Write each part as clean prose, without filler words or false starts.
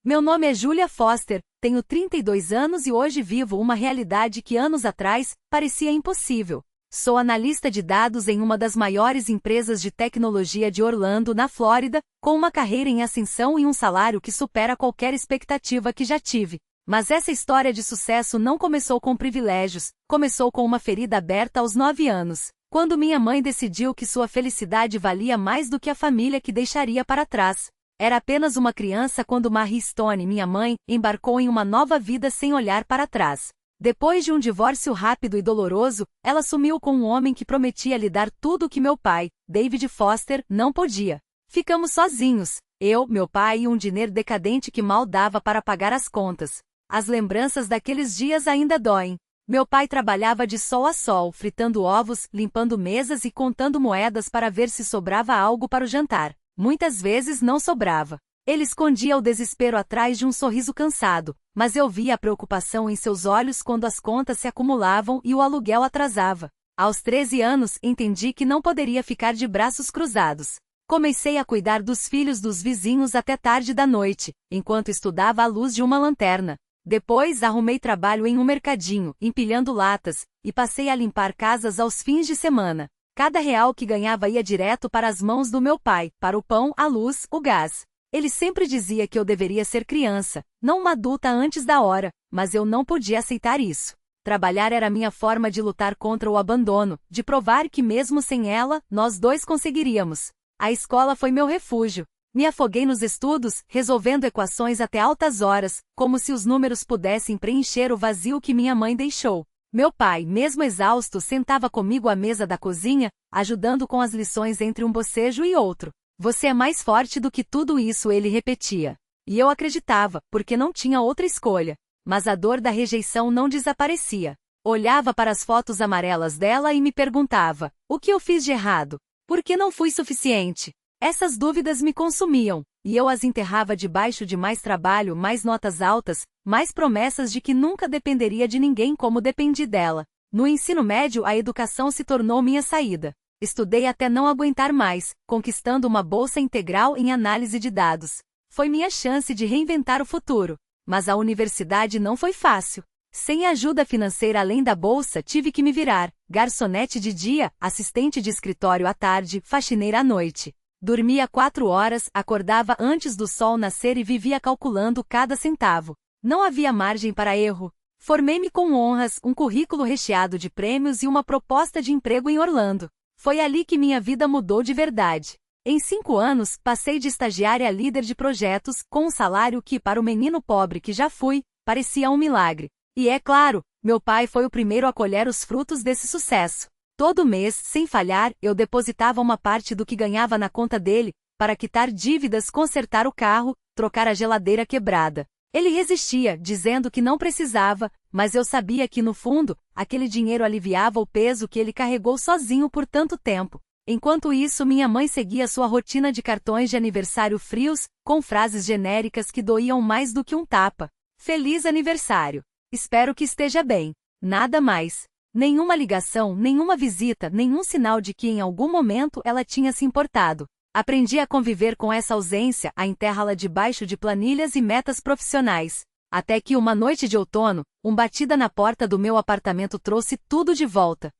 Meu nome é Julia Foster, tenho 32 anos e hoje vivo uma realidade que anos atrás parecia impossível. Sou analista de dados em uma das maiores empresas de tecnologia de Orlando, na Flórida, com uma carreira em ascensão e um salário que supera qualquer expectativa que já tive. Mas essa história de sucesso não começou com privilégios, começou com uma ferida aberta aos 9 anos, quando minha mãe decidiu que sua felicidade valia mais do que a família que deixaria para trás. Era apenas uma criança quando Marie Stone, minha mãe, embarcou em uma nova vida sem olhar para trás. Depois de um divórcio rápido e doloroso, ela sumiu com um homem que prometia lhe dar tudo o que meu pai, David Foster, não podia. Ficamos sozinhos, eu, meu pai e um dinheiro decadente que mal dava para pagar as contas. As lembranças daqueles dias ainda doem. Meu pai trabalhava de sol a sol, fritando ovos, limpando mesas e contando moedas para ver se sobrava algo para o jantar. Muitas vezes não sobrava. Ele escondia o desespero atrás de um sorriso cansado, mas eu via a preocupação em seus olhos quando as contas se acumulavam e o aluguel atrasava. Aos 13 anos, entendi que não poderia ficar de braços cruzados. Comecei a cuidar dos filhos dos vizinhos até tarde da noite, enquanto estudava à luz de uma lanterna. Depois arrumei trabalho em um mercadinho, empilhando latas, e passei a limpar casas aos fins de semana. Cada real que ganhava ia direto para as mãos do meu pai, para o pão, a luz, o gás. Ele sempre dizia que eu deveria ser criança, não uma adulta antes da hora, mas eu não podia aceitar isso. Trabalhar era minha forma de lutar contra o abandono, de provar que mesmo sem ela, nós dois conseguiríamos. A escola foi meu refúgio. Me afoguei nos estudos, resolvendo equações até altas horas, como se os números pudessem preencher o vazio que minha mãe deixou. Meu pai, mesmo exausto, sentava comigo à mesa da cozinha, ajudando com as lições entre um bocejo e outro. Você é mais forte do que tudo isso, ele repetia. E eu acreditava, porque não tinha outra escolha. Mas a dor da rejeição não desaparecia. Olhava para as fotos amarelas dela e me perguntava: o que eu fiz de errado? Por que não fui suficiente? Essas dúvidas me consumiam, e eu as enterrava debaixo de mais trabalho, mais notas altas, mais promessas de que nunca dependeria de ninguém como dependi dela. No ensino médio, a educação se tornou minha saída. Estudei até não aguentar mais, conquistando uma bolsa integral em análise de dados. Foi minha chance de reinventar o futuro. Mas a universidade não foi fácil. Sem ajuda financeira além da bolsa, tive que me virar. Garçonete de dia, assistente de escritório à tarde, faxineira à noite. Dormia 4 horas, acordava antes do sol nascer e vivia calculando cada centavo. Não havia margem para erro. Formei-me com honras, um currículo recheado de prêmios e uma proposta de emprego em Orlando. Foi ali que minha vida mudou de verdade. Em 5 anos, passei de estagiária a líder de projetos, com um salário que, para o menino pobre que já fui, parecia um milagre. E é claro, meu pai foi o primeiro a colher os frutos desse sucesso. Todo mês, sem falhar, eu depositava uma parte do que ganhava na conta dele, para quitar dívidas, consertar o carro, trocar a geladeira quebrada. Ele resistia, dizendo que não precisava, mas eu sabia que no fundo, aquele dinheiro aliviava o peso que ele carregou sozinho por tanto tempo. Enquanto isso, minha mãe seguia sua rotina de cartões de aniversário frios, com frases genéricas que doíam mais do que um tapa. Feliz aniversário. Espero que esteja bem. Nada mais. Nenhuma ligação, nenhuma visita, nenhum sinal de que em algum momento ela tinha se importado. Aprendi a conviver com essa ausência, a enterrá-la debaixo de planilhas e metas profissionais. Até que uma noite de outono, batida na porta do meu apartamento trouxe tudo de volta.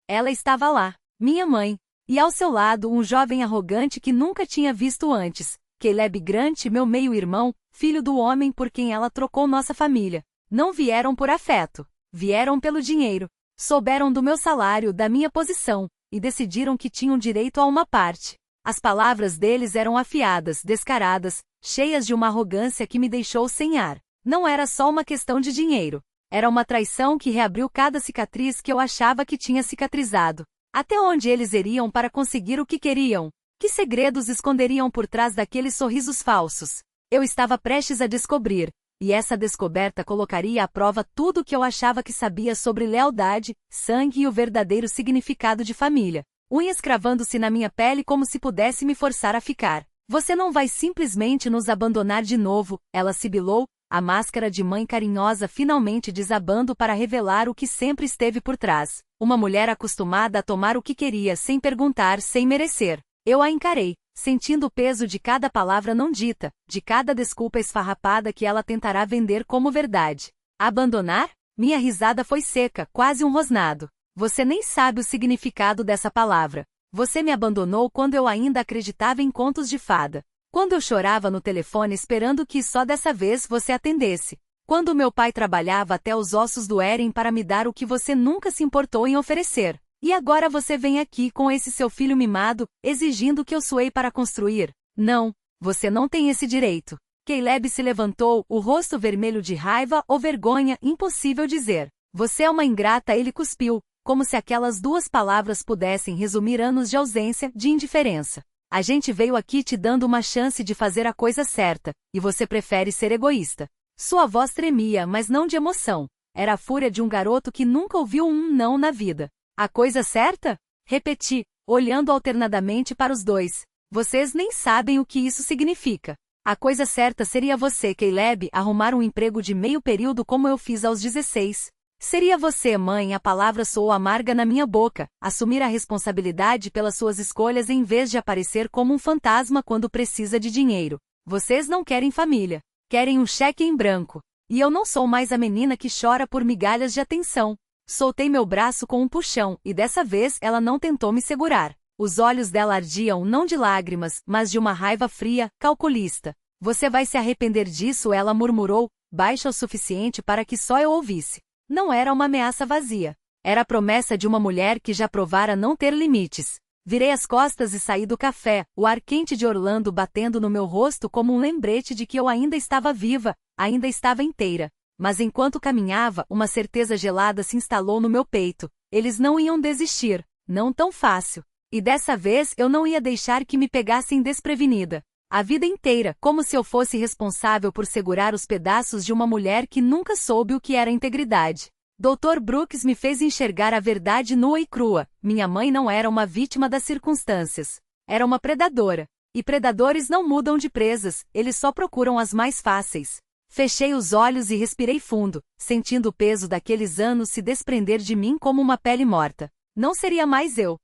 Ela estava lá, minha mãe, e ao seu lado um jovem arrogante que nunca tinha visto antes, Caleb Grant, meu meio-irmão, filho do homem por quem ela trocou nossa família. Não vieram por afeto. Vieram pelo dinheiro. Souberam do meu salário, da minha posição, e decidiram que tinham direito a uma parte. As palavras deles eram afiadas, descaradas, cheias de uma arrogância que me deixou sem ar. Não era só uma questão de dinheiro. Era uma traição que reabriu cada cicatriz que eu achava que tinha cicatrizado. Até onde eles iriam para conseguir o que queriam? Que segredos esconderiam por trás daqueles sorrisos falsos? Eu estava prestes a descobrir. E essa descoberta colocaria à prova tudo o que eu achava que sabia sobre lealdade, sangue e o verdadeiro significado de família. Unhas cravando-se na minha pele como se pudesse me forçar a ficar. Você não vai simplesmente nos abandonar de novo, ela sibilou, a máscara de mãe carinhosa finalmente desabando para revelar o que sempre esteve por trás. Uma mulher acostumada a tomar o que queria sem perguntar, sem merecer. Eu a encarei. sentindo o peso de cada palavra não dita, de cada desculpa esfarrapada que ela tentará vender como verdade. Abandonar? Minha risada foi seca, quase um rosnado. Você nem sabe o significado dessa palavra. Você me abandonou quando eu ainda acreditava em contos de fada. Quando eu chorava no telefone esperando que só dessa vez você atendesse. Quando meu pai trabalhava até os ossos doerem para me dar o que você nunca se importou em oferecer. E agora você vem aqui com esse seu filho mimado, exigindo que eu suei para construir. Não, você não tem esse direito. Caleb se levantou, o rosto vermelho de raiva ou vergonha, impossível dizer. Você é uma ingrata, ele cuspiu, como se aquelas duas palavras pudessem resumir anos de ausência, de indiferença. A gente veio aqui te dando uma chance de fazer a coisa certa, e você prefere ser egoísta. Sua voz tremia, mas não de emoção. Era a fúria de um garoto que nunca ouviu um não na vida. A coisa certa? Repeti, olhando alternadamente para os dois. Vocês nem sabem o que isso significa. A coisa certa seria você, Caleb, arrumar um emprego de meio período como eu fiz aos 16. Seria você, mãe, a palavra soou amarga na minha boca, assumir a responsabilidade pelas suas escolhas em vez de aparecer como um fantasma quando precisa de dinheiro. Vocês não querem família. Querem um cheque em branco. E eu não sou mais a menina que chora por migalhas de atenção. Soltei meu braço com um puxão, e dessa vez ela não tentou me segurar. Os olhos dela ardiam não de lágrimas, mas de uma raiva fria, calculista. Você vai se arrepender disso, ela murmurou, baixa o suficiente para que só eu ouvisse. Não era uma ameaça vazia. Era a promessa de uma mulher que já provara não ter limites. Virei as costas e saí do café, o ar quente de Orlando batendo no meu rosto como um lembrete de que eu ainda estava viva, ainda estava inteira. Mas enquanto caminhava, uma certeza gelada se instalou no meu peito. Eles não iam desistir, não tão fácil. E dessa vez eu não ia deixar que me pegassem desprevenida. A vida inteira, como se eu fosse responsável por segurar os pedaços de uma mulher que nunca soube o que era integridade. Dr. Brooks me fez enxergar a verdade nua e crua. Minha mãe não era uma vítima das circunstâncias. Era uma predadora. E predadores não mudam de presas, eles só procuram as mais fáceis. Fechei os olhos e respirei fundo, sentindo o peso daqueles anos se desprender de mim como uma pele morta. Não seria mais eu.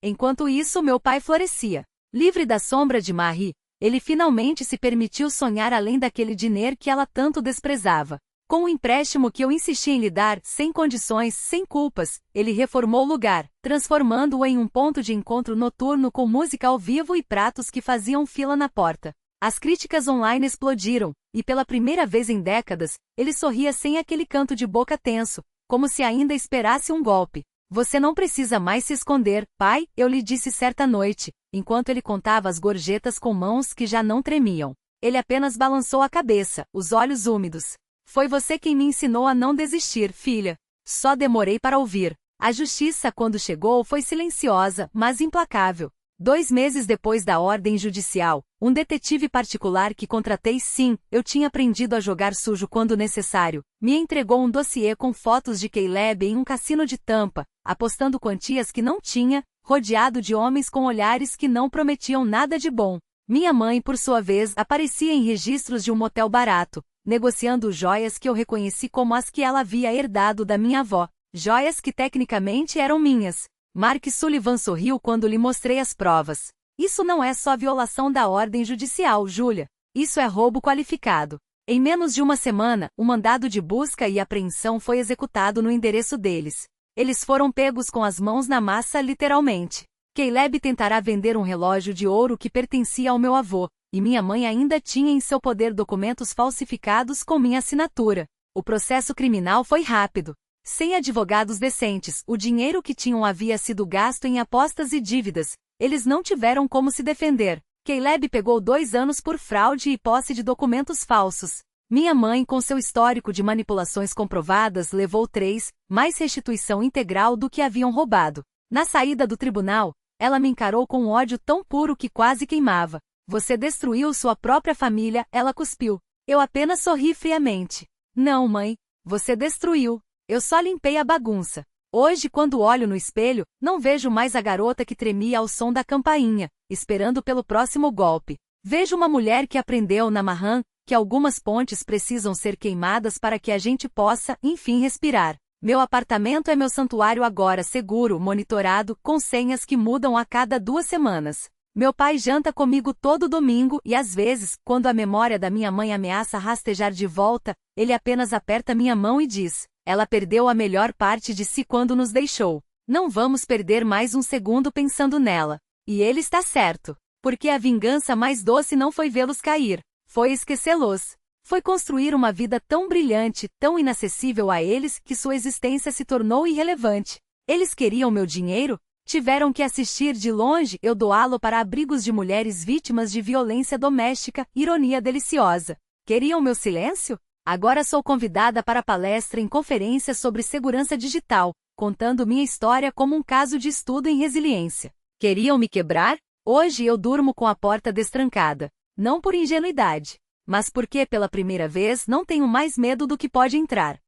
Enquanto isso, meu pai florescia. Livre da sombra de Marie, ele finalmente se permitiu sonhar além daquele dinheiro que ela tanto desprezava. Com o empréstimo que eu insisti em lhe dar, sem condições, sem culpas, ele reformou o lugar, transformando-o em um ponto de encontro noturno com música ao vivo e pratos que faziam fila na porta. As críticas online explodiram, e pela primeira vez em décadas, ele sorria sem aquele canto de boca tenso, como se ainda esperasse um golpe. Você não precisa mais se esconder, pai, eu lhe disse certa noite, enquanto ele contava as gorjetas com mãos que já não tremiam. Ele apenas balançou a cabeça, os olhos úmidos. Foi você quem me ensinou a não desistir, filha. Só demorei para ouvir. A justiça, quando chegou, foi silenciosa, mas implacável. 2 meses depois da ordem judicial, um detetive particular que contratei, sim, eu tinha aprendido a jogar sujo quando necessário, me entregou um dossiê com fotos de Caleb em um cassino de Tampa, apostando quantias que não tinha, rodeado de homens com olhares que não prometiam nada de bom. Minha mãe, por sua vez, aparecia em registros de um motel barato, negociando joias que eu reconheci como as que ela havia herdado da minha avó, joias que tecnicamente eram minhas. Mark Sullivan sorriu quando lhe mostrei as provas. Isso não é só violação da ordem judicial, Júlia. Isso é roubo qualificado. Em menos de uma semana, um mandado de busca e apreensão foi executado no endereço deles. Eles foram pegos com as mãos na massa, literalmente. Caleb tentará vender um relógio de ouro que pertencia ao meu avô, e minha mãe ainda tinha em seu poder documentos falsificados com minha assinatura. O processo criminal foi rápido. Sem advogados decentes, o dinheiro que tinham havia sido gasto em apostas e dívidas. Eles não tiveram como se defender. Caleb pegou 2 anos por fraude e posse de documentos falsos. Minha mãe, com seu histórico de manipulações comprovadas, levou 3, mais restituição integral do que haviam roubado. Na saída do tribunal, ela me encarou com um ódio tão puro que quase queimava. Você destruiu sua própria família, ela cuspiu. Eu apenas sorri friamente. Não, mãe, você destruiu. Eu só limpei a bagunça. Hoje, quando olho no espelho, não vejo mais a garota que tremia ao som da campainha, esperando pelo próximo golpe. Vejo uma mulher que aprendeu na Mahan que algumas pontes precisam ser queimadas para que a gente possa, enfim, respirar. Meu apartamento é meu santuário agora, seguro, monitorado, com senhas que mudam a cada 2 semanas. Meu pai janta comigo todo domingo e às vezes, quando a memória da minha mãe ameaça rastejar de volta, ele apenas aperta minha mão e diz: ela perdeu a melhor parte de si quando nos deixou. Não vamos perder mais um segundo pensando nela. E ele está certo. Porque a vingança mais doce não foi vê-los cair, foi esquecê-los. Foi construir uma vida tão brilhante, tão inacessível a eles, que sua existência se tornou irrelevante. Eles queriam meu dinheiro? Tiveram que assistir de longe eu doá-lo para abrigos de mulheres vítimas de violência doméstica, ironia deliciosa. Queriam meu silêncio? Agora sou convidada para palestra em conferências sobre segurança digital, contando minha história como um caso de estudo em resiliência. Queriam me quebrar? Hoje eu durmo com a porta destrancada. Não por ingenuidade, mas porque pela primeira vez não tenho mais medo do que pode entrar.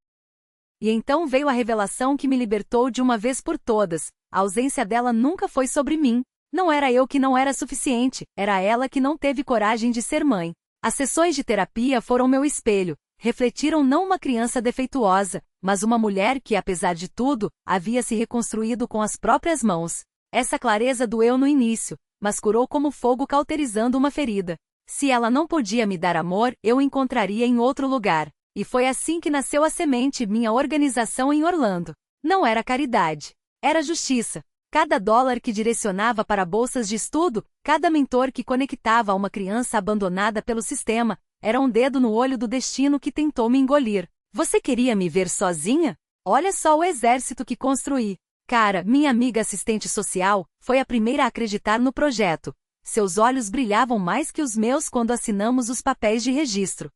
E então veio a revelação que me libertou de uma vez por todas. A ausência dela nunca foi sobre mim. Não era eu que não era suficiente, era ela que não teve coragem de ser mãe. As sessões de terapia foram meu espelho. Refletiram não uma criança defeituosa, mas uma mulher que, apesar de tudo, havia se reconstruído com as próprias mãos. Essa clareza doeu no início, mas curou como fogo cauterizando uma ferida. Se ela não podia me dar amor, eu o encontraria em outro lugar. E foi assim que nasceu a Semente, minha organização em Orlando. Não era caridade. Era justiça. Cada dólar que direcionava para bolsas de estudo, cada mentor que conectava a uma criança abandonada pelo sistema, era um dedo no olho do destino que tentou me engolir. Você queria me ver sozinha? Olha só o exército que construí. Cara, minha amiga assistente social, foi a primeira a acreditar no projeto. Seus olhos brilhavam mais que os meus quando assinamos os papéis de registro.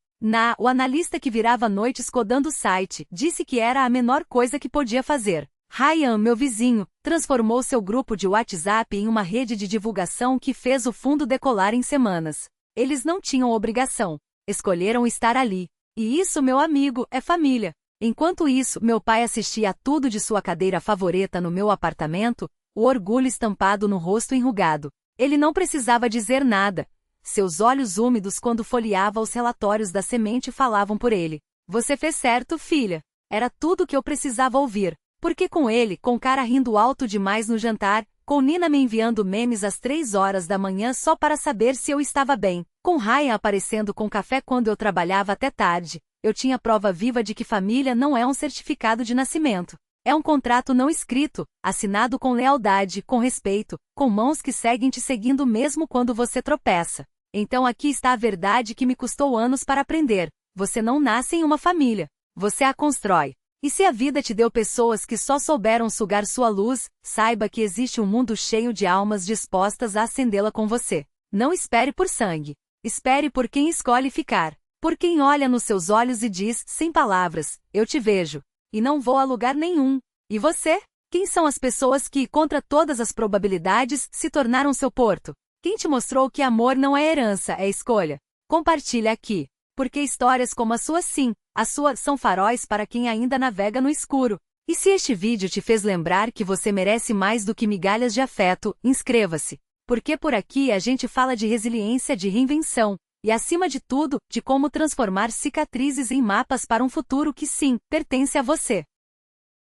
O analista que virava noites codando o site, disse que era a menor coisa que podia fazer. Ryan, meu vizinho, transformou seu grupo de WhatsApp em uma rede de divulgação que fez o fundo decolar em semanas. Eles não tinham obrigação. Escolheram estar ali. E isso, meu amigo, é família. Enquanto isso, meu pai assistia a tudo de sua cadeira favorita no meu apartamento, o orgulho estampado no rosto enrugado. Ele não precisava dizer nada. Seus olhos úmidos quando folheava os relatórios da Semente falavam por ele. Você fez certo, filha. Era tudo o que eu precisava ouvir. Porque com ele, com cara rindo alto demais no jantar, com Nina me enviando memes às 3 horas da manhã só para saber se eu estava bem, com Ryan aparecendo com café quando eu trabalhava até tarde, eu tinha prova viva de que família não é um certificado de nascimento. É um contrato não escrito, assinado com lealdade, com respeito, com mãos que seguem te seguindo mesmo quando você tropeça. Então aqui está a verdade que me custou anos para aprender. Você não nasce em uma família. Você a constrói. E se a vida te deu pessoas que só souberam sugar sua luz, saiba que existe um mundo cheio de almas dispostas a acendê-la com você. Não espere por sangue. Espere por quem escolhe ficar. Por quem olha nos seus olhos e diz, sem palavras, eu te vejo. E não vou a lugar nenhum. E você? Quem são as pessoas que, contra todas as probabilidades, se tornaram seu porto? Quem te mostrou que amor não é herança, é escolha? Compartilha aqui. Porque histórias como a sua sim, a sua são faróis para quem ainda navega no escuro. E se este vídeo te fez lembrar que você merece mais do que migalhas de afeto, inscreva-se. Porque por aqui a gente fala de resiliência, de reinvenção. E acima de tudo, de como transformar cicatrizes em mapas para um futuro que sim, pertence a você.